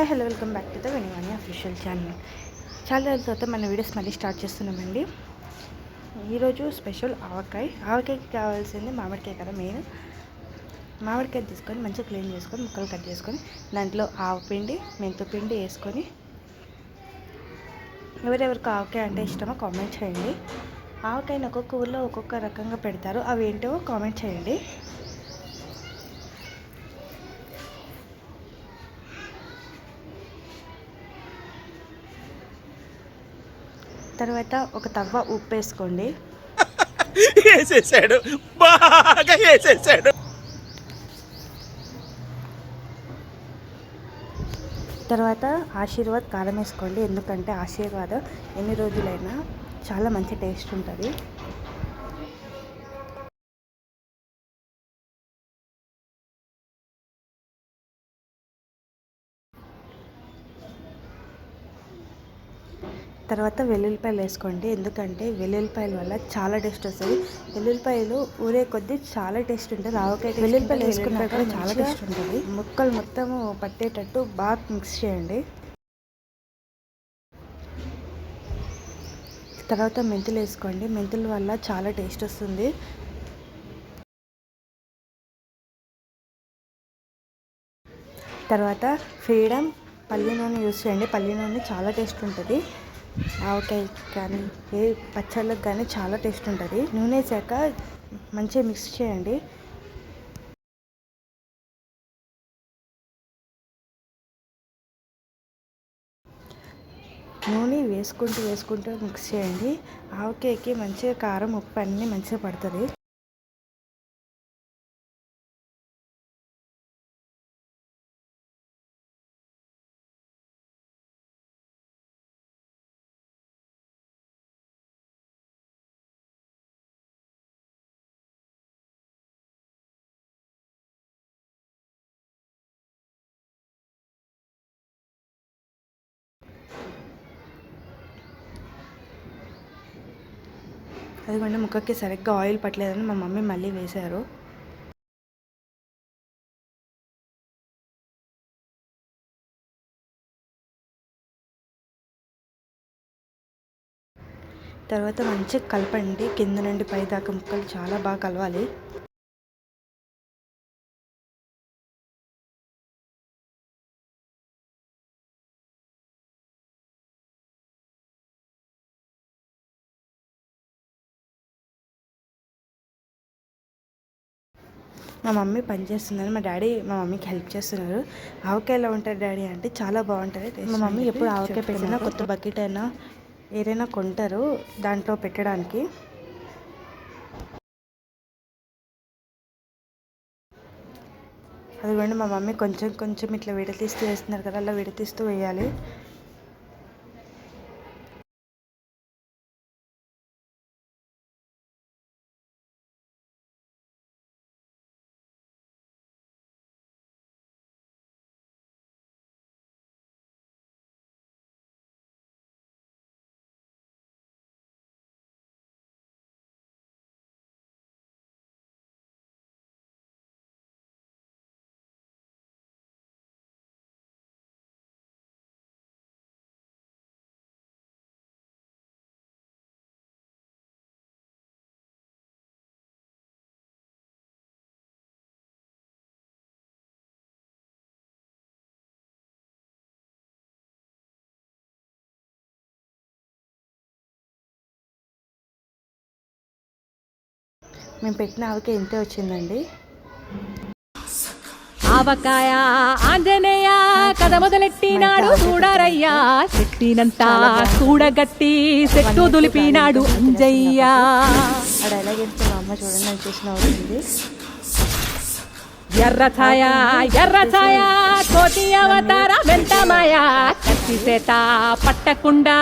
Hi hello welcome back to the Venivani official channel. చాలా రోజుల తర్వాత మన వీడియోస్ మళ్ళీ స్టార్ట్ చేస్తున్నామండి. ఈరోజు స్పెషల్ ఆవకాయకి కావాల్సింది మామిడికాయ కదా మెయిన్. మామిడికాయ తీసుకొని మంచిగా క్లీన్ చేసుకొని ముక్కలు కట్ చేసుకొని దాంట్లో ఆవపిండి మెంతుపిండి వేసుకొని, ఎవరెవరికి ఆవకాయ అంటే ఇష్టమో కామెంట్ చేయండి. ఆవకాయని ఒక్కొక్క ఊళ్ళో ఒక్కొక్క రకంగా పెడతారు, అవి ఏంటో కామెంట్ చేయండి. తర్వాత ఒక తవ్వ ఉప్పు వేసుకోండి. వేసేసాడు, బాగా వేసేసాడు. తర్వాత ఆశీర్వాద్ కారం వేసుకోండి, ఎందుకంటే ఆశీర్వాద్ ఎన్ని రోజులైనా చాలా మంచి టేస్ట్ ఉంటుంది. తర్వాత వెల్లుల్లిపాయలు వేసుకోండి, ఎందుకంటే వెల్లుల్లిపాయల వల్ల చాలా టేస్ట్ వస్తుంది. వెల్లుల్లిపాయలు ఊరే కొద్దీ చాలా టేస్ట్ ఉంటుంది. ఆవకాయ వెల్లుల్లిపాయలు వేసుకున్నాక చాలా టేస్ట్ ఉంటుంది. ముక్కలు మొత్తము పట్టేటట్టు బాగా మిక్స్ చేయండి. తర్వాత మెంతులు వేసుకోండి, మెంతుల వల్ల చాలా టేస్ట్ వస్తుంది. తర్వాత ఫ్రీడమ్ పల్లి నూనె యూస్ చేయండి, పల్లి నూనె చాలా టేస్ట్ ఉంటుంది. ఆవకాయ కానీ ఏ పచ్చళ్ళకి కానీ చాలా టేస్ట్ ఉంటుంది. నూనె వేసాక మంచిగా మిక్స్ చేయండి. నూనె వేసుకుంటూ మిక్స్ చేయండి. ఆవకాయకి మంచిగా కారం ఉప్పు అన్నీ మంచిగా పడుతుంది. అదిగోండి, ముక్కకి సరిగ్గా ఆయిల్ పట్టలేదని మా మమ్మీ మళ్ళీ వేశారు. తర్వాత మంచిగా కలపండి, కింద నుండి పై దాకా ముక్కలు చాలా బాగా కలవాలి. మా మమ్మీ పని చేస్తున్నారు, మా మమ్మీకి హెల్ప్ చేస్తున్నారు. ఆవకాయ ఎలా ఉంటుంది డాడీ అంటే చాలా బాగుంటుంది. మా మమ్మీ ఎప్పుడు ఆవకాయ పెట్టినా కొత్త బకెట్ అయినా ఏదైనా కొంటారు దాంట్లో పెట్టడానికి. అదిగోండి, మా మమ్మీ కొంచెం ఇట్లా విడతీస్తూ వేస్తున్నారు కదా, అలా విడతీస్తూ వేయాలి. మేము పెట్టిన ఆవకాయ ఇంతే వచ్చిందండి. ఆవకాయ ఆంజనేయ కథ మొదలెట్టినాడు చూడారయ్యా, చెట్టినంతా కూడగట్టి చెట్టు దులిపినాడు అంజయ్య. అక్కడ ఎలాగేస్తే మా అమ్మ చూడండి అని చూసిన అవుతుంది. ఎర్ర ఛాయ కోటి అవతార వెంటమాయ, కత్తి చేత పట్టకుండా